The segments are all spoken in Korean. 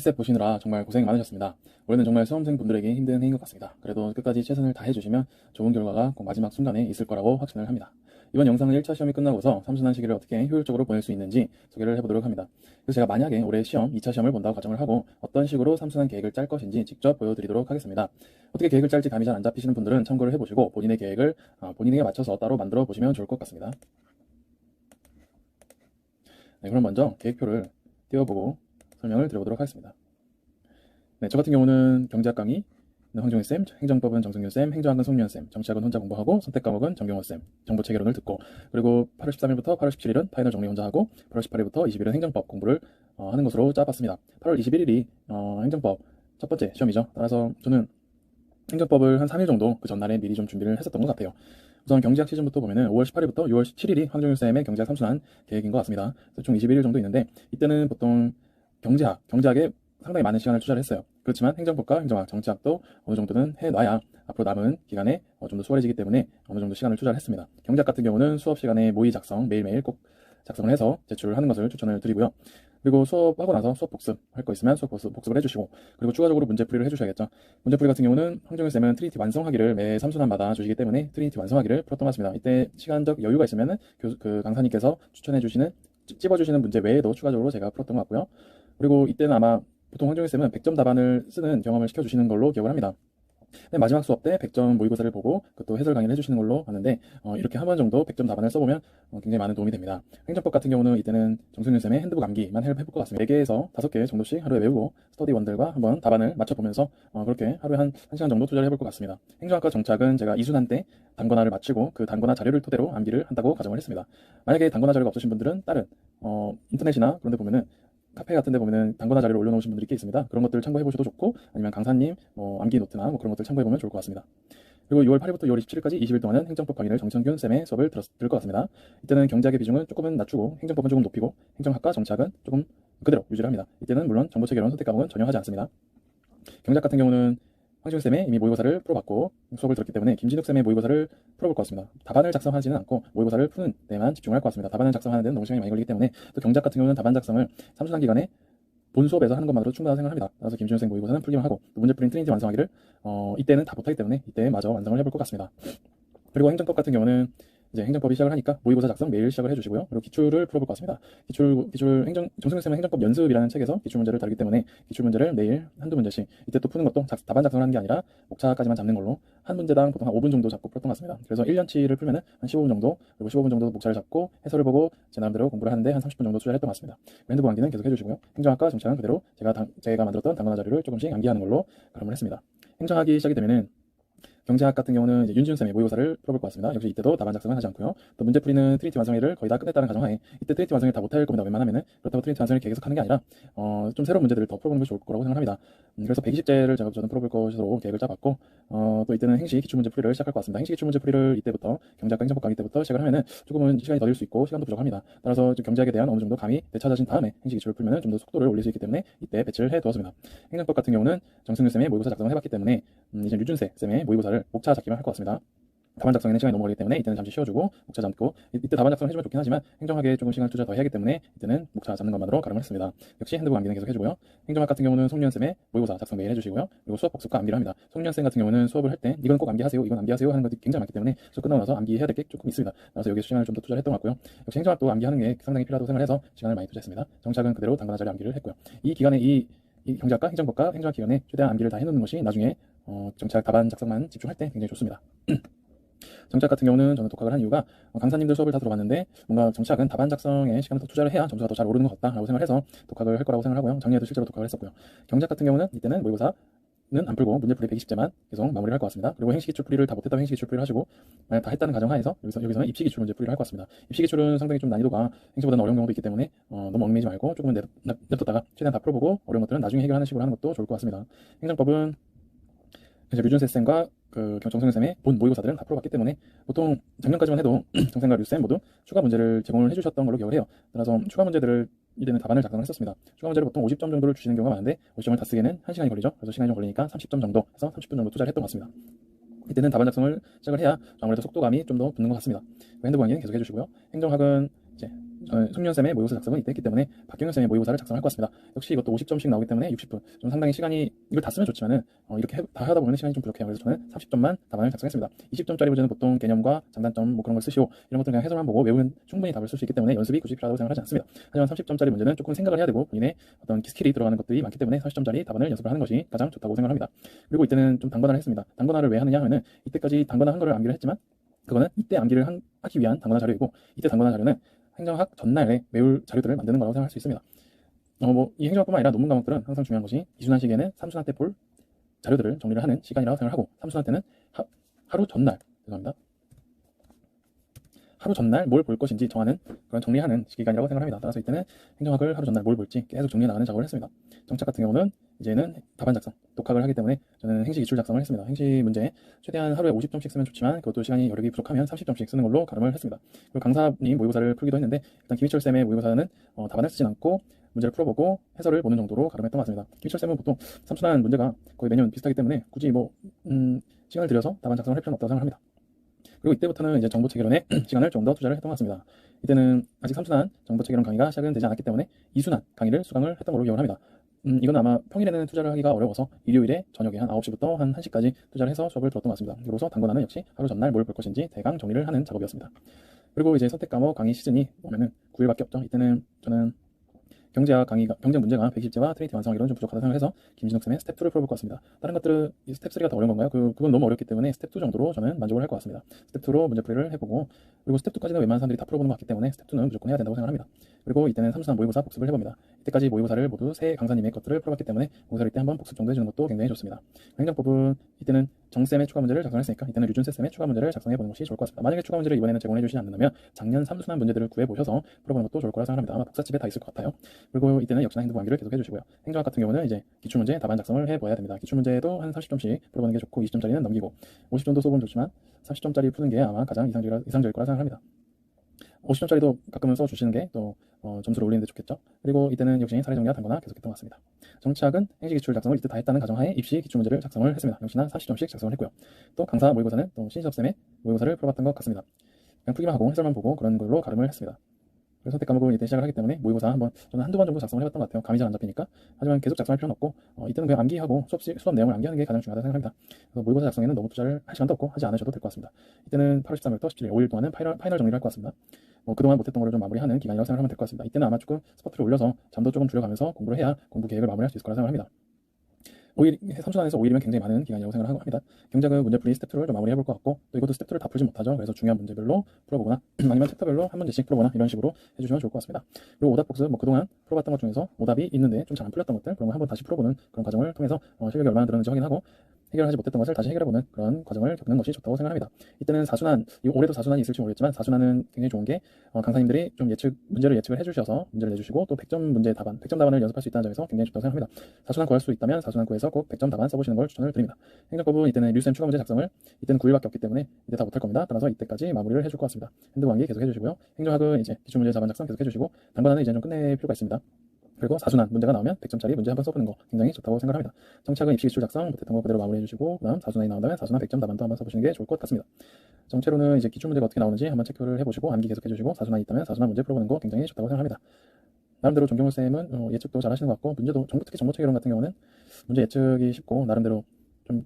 기세 보시느라 정말 고생 많으셨습니다. 올해는 정말 수험생분들에게 힘든 해인 것 같습니다. 그래도 끝까지 최선을 다해주시면 좋은 결과가 꼭 마지막 순간에 있을 거라고 확신을 합니다. 이번 영상은 1차 시험이 끝나고서 삼순환 시기를 어떻게 효율적으로 보낼 수 있는지 소개를 해보도록 합니다. 그래서 제가 만약에 올해 시험 2차 시험을 본다고 가정을 하고 어떤 식으로 삼순환 계획을 짤 것인지 직접 보여드리도록 하겠습니다. 어떻게 계획을 짤지 감이 잘 안 잡히시는 분들은 참고를 해보시고 본인의 계획을 본인에게 맞춰서 따로 만들어 보시면 좋을 것 같습니다. 네, 그럼 먼저 계획표를 띄워보고 설명을 드려보도록 하겠습니다. 네, 저 같은 경우는 경제학 강의 황종희쌤, 행정법은 정승윤쌤, 행정학은 송유현쌤, 정치학은 혼자 공부하고 선택 과목은 정경호쌤, 정보체계론을 듣고, 그리고 8월 13일부터 8월 17일은 파이널 정리 혼자 하고 8월 18일부터 20일은 행정법 공부를 하는 것으로 짜봤습니다. 8월 21일이 행정법 첫 번째 시험이죠. 따라서 저는 행정법을 한 3일 정도 그 전날에 미리 좀 준비를 했었던 것 같아요. 우선 경제학 시즌부터 보면은 5월 18일부터 6월 17일이 황종윤쌤의 경제학 3순환 계획인 것 같습니다. 총 21일 정도 있는데 이때는 보통 경제학에 상당히 많은 시간을 투자를 했어요. 그렇지만 행정법과 행정학, 정치학도 어느 정도는 해놔야 앞으로 남은 기간에 좀 더 수월해지기 때문에 어느 정도 시간을 투자를 했습니다. 경제학 같은 경우는 수업 시간에 모의 작성 매일매일 꼭 작성을 해서 제출을 하는 것을 추천을 드리고요. 그리고 수업하고 나서 수업 복습할 거 있으면 수업 복습을 해주시고, 그리고 추가적으로 문제풀이를 해주셔야겠죠. 문제풀이 같은 경우는 황정일쌤은 트리니티 완성하기를 매 3순환마다 주시기 때문에 트리니티 완성하기를 풀었던 것 같습니다. 이때 시간적 여유가 있으면 그 강사님께서 추천해주시는 찝어주시는 문제 외에도 추가적으로 제가 풀었던 것 같고요. 그리고 이때는 아마 보통 황정일쌤은 100점 답안을 쓰는 경험을 시켜주시는 걸로 기억을 합니다. 마지막 수업 때 100점 모의고사를 보고 그것도 해설 강의를 해주시는 걸로 아는데 이렇게 한 번 정도 100점 답안을 써보면 굉장히 많은 도움이 됩니다. 행정법 같은 경우는 이때는 정승윤쌤의 핸드북 암기만 해볼 것 같습니다. 4개에서 5개 정도씩 하루에 외우고 스터디원들과 한번 답안을 맞춰보면서 그렇게 하루에 한 1시간 정도 투자를 해볼 것 같습니다. 행정학과 정착은 제가 2순환 때 단권화를 마치고 그 단권화 자료를 토대로 암기를 한다고 가정을 했습니다. 만약에 단권화 자료가 없으신 분들은 다른 인터넷이나 그런 데 보면은 카페 같은 데 보면은 단권화 자료를 올려놓으신 분들이 꽤 있습니다. 그런 것들 참고해 보셔도 좋고, 아니면 강사님 암기 노트나 그런 것들 참고해 보면 좋을 것 같습니다. 그리고 6월 8일부터 6월 27일까지 20일 동안은 행정법 강의를 정성균 쌤의 수업을 들을 것 같습니다. 이때는 경제학의 비중은 조금은 낮추고 행정법은 조금 높이고 행정학과 정치학은 조금 그대로 유지를 합니다. 이때는 물론 정보체계론 선택 과목은 전혀 하지 않습니다. 경제학 같은 경우는 황지훈쌤의 이미 모의고사를 풀어봤고 수업을 들었기 때문에 김진욱쌤의 모의고사를 풀어볼 것 같습니다. 답안을 작성하지는 않고 모의고사를 푸는 데만 집중할 것 같습니다. 답안을 작성하는 데는 너무 시간이 많이 걸리기 때문에, 또 경제학 같은 경우는 답안 작성을 3순환 기간에 본 수업에서 하는 것만으로도 충분하다고 생각합니다. 따라서 김준생 모의고사는 풀기만 하고 또 문제풀이는 트리니티 완성하기를 이때는 다 못하기 때문에 이때 마저 완성을 해볼 것 같습니다. 그리고 행정법 같은 경우는 이제 행정법이 시작을 하니까 모의고사 작성 매일 시작을 해주시고요. 그리고 기출을 풀어볼 것 같습니다. 정승윤쌤은 행정법 연습이라는 책에서 기출문제를 다루기 때문에 기출문제를 매일 한두 문제씩, 이때 또 푸는 것도 답안 작성을 하는 게 아니라 목차까지만 잡는 걸로 한 문제당 보통 한 5분 정도 잡고 풀었던 것 같습니다. 그래서 1년치를 풀면은 한 15분 정도, 그리고 15분 정도 목차를 잡고 해설을 보고 제 나름대로 공부를 하는데 한 30분 정도 투자했던 것 같습니다. 핸드북 암기는 계속 해주시고요. 행정학과 정치학은 그대로 제가 만들었던 단권화 자료를 조금씩 암기하는 걸로 그럼을 했습니다. 행정학이 시작이 되면은 경제학 같은 경우는 이제 윤지훈 쌤의 모의고사를 풀어볼 것 같습니다. 역시 이때도 답안 작성은 하지 않고요. 또 문제풀이는 트리니티 완성일을 거의 다 끝냈다는 가정하에 이때 트리니티 완성일 다 못할 겁니다. 웬만하면은. 그렇다고 트리니티 완성일 계속 하는 게 아니라 좀 새로운 문제들을 더 풀어보는 게 좋을 거라고 생각합니다. 그래서 120제를 저는 풀어볼 것으로 계획을 짜봤고, 또 이때는 행시 기출문제 풀이를 시작할 것 같습니다. 행시 기출문제 풀이를 이때부터 경제학과 행정법 강의 때부터 시작을 하면은 조금은 시간이 더딜 수 있고 시간도 부족합니다. 따라서 경제학에 대한 어느 정도 감이 되찾아진 다음에 행시 기출을 풀면은 좀 더 속도를 올릴 수 있기 때문에 이때 배치를 해두었습니다. 행정법 같은 경우는 정승윤 쌤의 모의고사 작성을 해봤기 때문에 이제 유준세 쌤의 모의고사를 목차 잡기만 할 것 같습니다. 답안 작성에는 시간이 너무 걸리기 때문에 이때는 잠시 쉬어주고 목차 잡고, 이때 답안 작성 해주면 좋긴 하지만 행정학에 조금 시간을 투자 더 해야 하기 때문에 이때는 목차 잡는 것만으로 가름을 했습니다. 역시 핸드북 암기는 계속 해주고요. 행정학 같은 경우는 송유현쌤의 모의고사 작성 매일 해주시고요. 그리고 수업 복습과 암기를 합니다. 송유현쌤 같은 경우는 수업을 할 때 이건 꼭 암기하세요, 이건 암기하세요 하는 것들이 굉장히 많기 때문에 수업 끝나고 나서 암기해야 될 게 조금 있습니다. 그래서 여기서 시간을 좀 더 투자를 했던 것 같고요. 역시 행정학도 암기하는 게 상당히 필요하다고 생각해서 시간을 많이 투자했습니다. 정착은 그대로 단권화 자료 암기를 했고요. 이 기간에 이 경제학과 행정법과 행정학 기간에 최대한 암기를 다 해놓는 것이 나중에 정착 답안 작성만 집중할 때 굉장히 좋습니다. 정치학 같은 경우는 저는 독학을 한 이유가 강사님들 수업을 다 들어봤는데 뭔가 정치학은 답안 작성에 시간을 더 투자를 해야 점수가 더 잘 오르는 것 같다라고 생각을 해서 독학을 할 거라고 생각을 하고요. 작년에도 실제로 독학을 했었고요. 경제학 같은 경우는 이때는 모의고사는 안 풀고 문제풀이 120제만 계속 마무리를 할 것 같습니다. 그리고 행시기출 풀이를 다 못했다면 행시기출 풀이를 하시고, 만약 다 했다는 가정하에서 여기서는 입시기출 문제 풀이를 할 것 같습니다. 입시기출은 상당히 좀 난이도가 행시보다는 어려운 경우도 있기 때문에 너무 얽매이지 말고 조금은 냅뒀다가 최대한 다 풀어보고 어려운 것들은 나중에 해결하는 식으로 하는 것도 좋을 것 같습니다. 행정법은 이제 류준세 쌤과 정성윤 쌤의 본 모의고사들은 다 풀어봤기 때문에 보통 작년까지만 해도 정쌤과 류쌤 모두 추가 문제를 제공을 해주셨던 걸로 기억을 해요. 따라서 추가 문제들을 이때는 답안을 작성을 했었습니다. 추가 문제를 보통 50점 정도를 주시는 경우가 많은데 50점을 다 쓰기에는 1시간이 걸리죠. 그래서 시간이 좀 걸리니까 30점 정도 해서 30분 정도 투자를 했던 것 같습니다. 이때는 답안 작성을 시작을 해야 아무래도 속도감이 좀 더 붙는 것 같습니다. 핸드북 강의는 계속 해주시고요. 행정학은 이제 송윤쌤의 모의고사 작성은 이때 했기 때문에 박경현쌤의 모의고사를 작성할 것 같습니다. 역시 이것도 50점씩 나오기 때문에 60분. 좀 상당히 시간이, 이걸 다 쓰면 좋지만은, 이렇게 다 하다 보면 시간이 좀 부족해요. 그래서 저는 30점만 답안을 작성했습니다. 20점짜리 문제는 보통 개념과 장단점 뭐 그런 걸 쓰시고, 이런 것들 그냥 해설만 보고 외우면 충분히 답을 쓸 수 있기 때문에 연습이 굳이 필요하다고 생각하지 않습니다. 하지만 30점짜리 문제는 조금 생각을 해야 되고, 본인의 어떤 스킬이 들어가는 것들이 많기 때문에 30점짜리 답안을 연습을 하는 것이 가장 좋다고 생각합니다. 그리고 이때는 좀 단권화를 했습니다. 단권화를 왜 하느냐 하면은, 이때까지 단권화 한 거를 암기를 했지만, 그거는 이때 암기를 하기 위한 단권화 자료이고, 이때 단권화 자료는 행정학 전날에 외울 자료들을 만드는 거라고 생각할 수 있습니다. 이 행정학뿐만 아니라 논문 과목들은 항상 중요한 것이 2순환 시기에는 3순환 때 볼 자료들을 정리를 하는 시간이라고 생각하고, 3순환 때는 하루 전날, 죄송합니다. 하루 전날 뭘 볼 것인지 정하는 그런 정리하는 시간이라고 생각합니다. 따라서 이때는 행정학을 하루 전날 뭘 볼지 계속 정리해 나가는 작업을 했습니다. 정착 같은 경우는 이제는 답안 작성, 독학을 하기 때문에 저는 행시 기출 작성을 했습니다. 행시 문제 최대한 하루에 50점씩 쓰면 좋지만 그것도 시간이 여력이 부족하면 30점씩 쓰는 걸로 가름을 했습니다. 그리고 강사님 모의고사를 풀기도 했는데, 일단 김희철 쌤의 모의고사는 답안을 쓰진 않고 문제를 풀어보고 해설을 보는 정도로 가름했던 것 같습니다. 김희철 쌤은 보통 3순환 문제가 거의 매년 비슷하기 때문에 굳이 시간을 들여서 답안 작성을 할 필요는 없다고 생각합니다. 그리고 이때부터는 이제 정보체계론에 시간을 좀 더 투자를 했던 것 같습니다. 이때는 아직 3순환 정보체계론 강의가 시작은 되지 않았기 때문에 2순환 강의를 수강을 했던 걸로 기억을 합니다. 이건 아마 평일에는 투자를 하기가 어려워서 일요일에 저녁에 한 9시부터 한 1시까지 투자를 해서 수업을 들었던 것 같습니다. 그로서 단권화는 역시 하루 전날 뭘 볼 것인지 대강 정리를 하는 작업이었습니다. 그리고 이제 선택 과목 강의 시즌이 오면은 9일밖에 없죠. 이때는 저는 경제학 강의가, 경제 문제가 120제와 트리니티 완성 이런 좀 부족하다 생각을 해서 김진욱 쌤의 스텝 2를 풀어볼 것 같습니다. 다른 것들은 스텝 3가 더 어려운 건가요? 그건 너무 어렵기 때문에 스텝 2 정도로 저는 만족을 할 것 같습니다. 스텝 2로 문제 풀이를 해보고, 그리고 스텝 2까지는 웬만한 사람들이 다 풀어보는 것 같기 때문에 스텝 2는 무조건 해야 된다고 생각합니다. 그리고 이때는 3순환 모의고사 복습을 해봅니다. 이때까지 모의고사를 모두 새 강사님의 것들을 풀어봤기 때문에 모의고사를 이때 한번 복습 정도 해주는 것도 굉장히 좋습니다. 행정법은 이때는 정쌤의 추가 문제를 작성했으니까 이때는 류준세쌤의 추가 문제를 작성해보는 것이 좋을 것 같습니다. 만약에 추가 문제를 이번에는 제공해주시지 않는다면 작년 3순환 문제들을 구해보셔서 풀어보는 것도 좋을 거라 생각합니다. 아마 복사집에 다 있을 것 같아요. 그리고 이때는 역시나 행동부 암기를 계속 해주시고요. 행정학 같은 경우는 이제 기출문제 답안 작성을 해봐야 됩니다. 기출문제도 한 30점씩 풀어보는 게 좋고 20점짜리는 넘기고, 50점도 써보면 좋지만 30점짜리 푸는 게 아마 가장 이상적일 거라 생각합니다. 50점짜리도 가끔은 써주시는 게 또 점수를 올리는 데 좋겠죠. 그리고 이때는 역시 사례정리와 단권화 계속했던 것 같습니다. 정치학은 행시 기출 작성을 이때 다 했다는 가정하에 입시 기출문제를 작성을 했습니다. 역시나 30점씩 작성을 했고요. 또 강사 모의고사는 또 신시섭쌤의 모의고사를 풀어봤던 것 같습니다. 그냥 풀기만 하고 해설만 보고 그런 걸로 가름을 했습니다. 그래서 선택 과목을 이때 시작을 하기 때문에 모의고사 한번 저는 한두 번 정도 작성을 해봤던 것 같아요. 감이 잘 안 잡히니까. 하지만 계속 작성할 필요는 없고, 이때는 그냥 암기하고 수업 내용을 암기하는 게 가장 중요하다고 생각합니다. 그래서 모의고사 작성에는 너무 투자를 할 시간도 없고 하지 않으셔도 될 것 같습니다. 이때는 8월 13일부터 17일 5일 동안은 파이널 정리를 할 것 같습니다. 그동안 못했던 거를 좀 마무리하는 기간이라고 생각하면 될 것 같습니다. 이때는 아마 조금 스퍼트를 올려서 잠도 조금 줄여가면서 공부를 해야 공부 계획을 마무리할 수 있을 거라 생각합니다. 5일, 3순환에서 5일이면 굉장히 많은 기간이라고 생각을 합니다. 경작은 문제풀이 스텝 2를 좀 마무리해볼 것 같고, 또 이것도 스텝 2를 다 풀지 못하죠. 그래서 중요한 문제별로 풀어보거나 아니면 챕터별로 한 문제씩 풀어보거나 이런 식으로 해주시면 좋을 것 같습니다. 그리고 오답 복습, 그동안 풀어봤던 것 중에서 오답이 있는데 좀 잘 안 풀렸던 것들, 그런 거 한번 다시 풀어보는 그런 과정을 통해서 실력이 얼마나 늘었는지 확인하고 해결하지 못했던 것을 다시 해결해보는 그런 과정을 겪는 것이 좋다고 생각합니다. 이때는 4순환, 올해도 4순환이 있을지 모르겠지만 4순환은 굉장히 좋은 게 강사님들이 좀 문제를 예측을 해주셔서 문제를 내주시고 또 100점 문제 답안, 100점 답안을 연습할 수 있다는 점에서 굉장히 좋다고 생각합니다. 4순환 구할 수 있다면 4순환 구해서 꼭 100점 답안 써보시는 걸 추천을 드립니다. 행정법은 이때는 류쌤 추가 문제 작성을 이때는 9일밖에 없기 때문에 이때 다 못할 겁니다. 따라서 이때까지 마무리를 해줄 것 같습니다. 핸드 관계 계속 해주시고요. 행정학은 이제 기출문제 답안 작성 계속 해주시고, 단권화는 이제 좀 끝낼 필요가 있습니다. 그리고 4순환 문제가 나오면 100점짜리 문제 한번 써보는 거 굉장히 좋다고 생각합니다. 정치학은 입시 기출 작성 못했던 거 그대로 마무리해주시고, 그다음 4순환이 나온다면 4순환 100점 답안도 한번 써보시는 게 좋을 것 같습니다. 정체로는 이제 기출 문제가 어떻게 나오는지 한번 체크를 해보시고 암기 계속 해주시고, 4순환이 있다면 4순환 문제 풀어보는 거 굉장히 좋다고 생각합니다. 나름대로 정경호 쌤은 예측도 잘 하시는 것 같고, 문제도 특히 정보체계론 같은 경우는 문제 예측이 쉽고 나름대로 좀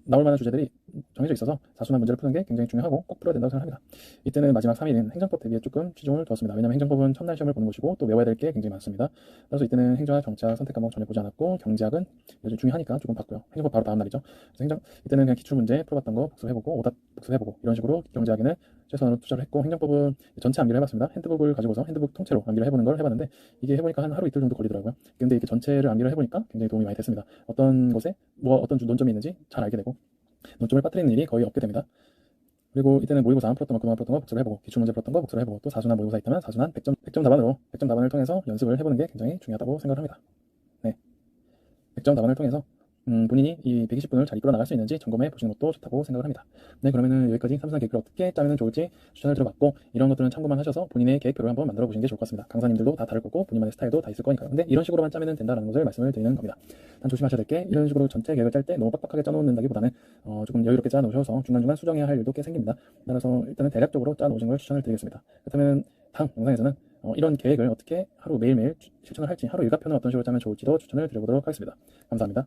나올 만한 주제들이 정해져 있어서 4순환 문제를 푸는 게 굉장히 중요하고 꼭 풀어야 된다고 생각합니다. 이때는 마지막 3일은 행정법 대비에 조금 치중을 두었습니다. 왜냐하면 행정법은 첫날 시험을 보는 것이고 또 외워야 될 게 굉장히 많습니다. 그래서 이때는 행정학, 정치학 선택 과목 전혀 보지 않았고, 경제학은 요즘 중요하니까 조금 봤고요. 행정법 바로 다음 날이죠. 그래서 이때는 그냥 기출문제 풀어봤던 거 복습해보고 오답 복습해보고 이런 식으로 경제학에는 최선으로 투자를 했고, 행정법은 전체 암기를 해봤습니다. 핸드북을 가지고서 핸드북 통째로 암기를 해보는 걸 해봤는데 이게 해보니까 한 하루 이틀 정도 걸리더라고요. 근데 이렇게 전체를 암기를 해보니까 굉장히 도움이 많이 됐습니다. 어떤 것에 어떤 논점이 있는지 잘 알게 되고 논점을 빠뜨리는 일이 거의 없게 됩니다. 그리고 이때는 모의고사 풀었던 거, 그동안 풀었던 거 복습을 해보고, 기출문제 풀었던 거 복습을 해보고, 또 4순환 모의고사 있다면 4순환 100점 답안으로 100점 답안을 통해서 연습을 해보는 게 굉장히 중요하다고 생각을 합니다. 네, 100점 답안을 통해서 본인이 이 120분을 잘 이끌어 나갈 수 있는지 점검해 보시는 것도 좋다고 생각을 합니다. 네, 그러면은 여기까지 3순환 계획표를 어떻게 짜면 좋을지 추천을 드려봤고, 이런 것들은 참고만 하셔서 본인의 계획표를 한번 만들어 보시는 게 좋을 것 같습니다. 강사님들도 다 다를 거고 본인만의 스타일도 다 있을 거니까요. 근데 이런 식으로만 짜면 된다는 것을 말씀을 드리는 겁니다. 단 조심하셔야 될 게, 이런 식으로 전체 계획을 짤 때 너무 빡빡하게 짜놓는다기보다는 조금 여유롭게 짜 놓으셔서 중간중간 수정해야 할 일도 꽤 생깁니다. 따라서 일단은 대략적으로 짜 놓으신 걸 추천을 드리겠습니다. 그렇다면 다음 영상에서는 이런 계획을 어떻게 하루 매일매일 실천을 할지, 하루 일과표는 어떤 식으로 짜면 좋을지도 추천을 드려보도록 하겠습니다. 감사합니다.